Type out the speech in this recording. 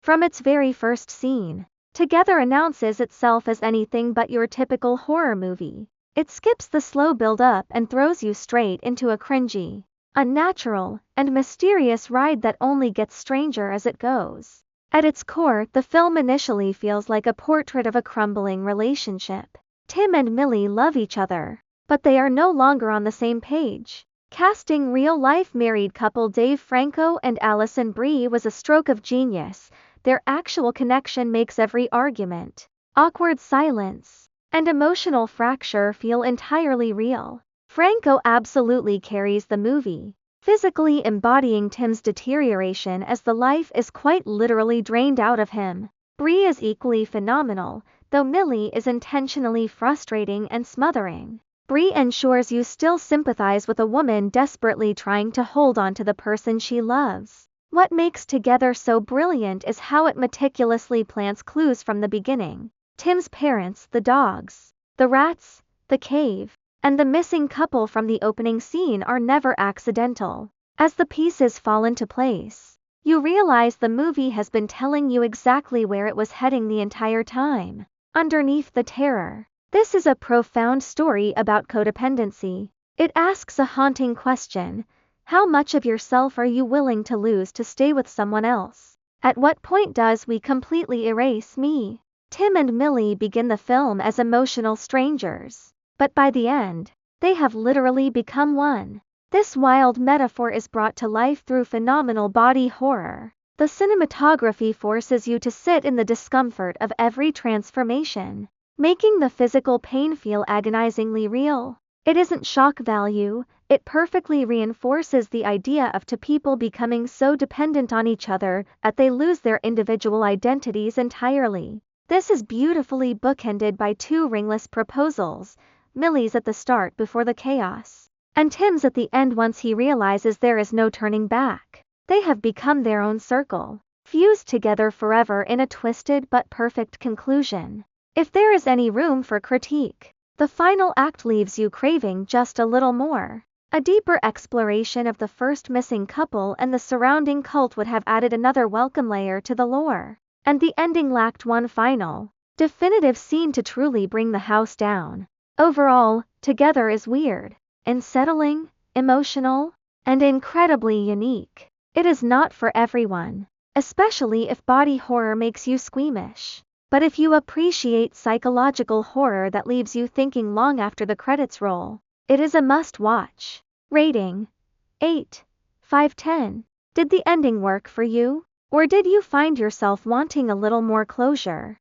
From its very first scene, Together announces itself as anything but your typical horror movie. It skips the slow build-up and throws you straight into a cringy, unnatural, and mysterious ride that only gets stranger as it goes. At its core, the film initially feels like a portrait of a crumbling relationship. Tim and Millie love each other, but they are no longer on the same page. Casting real-life married couple Dave Franco and Alison Brie was a stroke of genius. Their actual connection makes every argument, awkward silence, and emotional fracture feel entirely real. Franco absolutely carries the movie, physically embodying Tim's deterioration as the life is quite literally drained out of him. Brie is equally phenomenal, though Millie is intentionally frustrating and smothering. Brie ensures you still sympathize with a woman desperately trying to hold on to the person she loves. What makes Together so brilliant is how it meticulously plants clues from the beginning. Tim's parents, the dogs, the rats, the cave, and the missing couple from the opening scene are never accidental. As the pieces fall into place, you realize the movie has been telling you exactly where it was heading the entire time. Underneath the terror, this is a profound story about codependency. It asks a haunting question. How much of yourself are you willing to lose to stay with someone else? At what point does we completely erase me? Tim and Millie begin the film as emotional strangers, but by the end, they have literally become one. This wild metaphor is brought to life through phenomenal body horror. The cinematography forces you to sit in the discomfort of every transformation, making the physical pain feel agonizingly real. It isn't shock value, it perfectly reinforces the idea of two people becoming so dependent on each other that they lose their individual identities entirely. This is beautifully bookended by two ringless proposals, Millie's at the start before the chaos, and Tim's at the end once he realizes there is no turning back. They have become their own circle, fused together forever in a twisted but perfect conclusion. If there is any room for critique, the final act leaves you craving just a little more. A deeper exploration of the first missing couple and the surrounding cult would have added another welcome layer to the lore. And the ending lacked one final, definitive scene to truly bring the house down. Overall, Together is weird, unsettling, emotional, and incredibly unique. It is not for everyone, especially if body horror makes you squeamish. But if you appreciate psychological horror that leaves you thinking long after the credits roll, it is a must-watch. Rating: 8/10. Did the ending work for you? Or did you find yourself wanting a little more closure?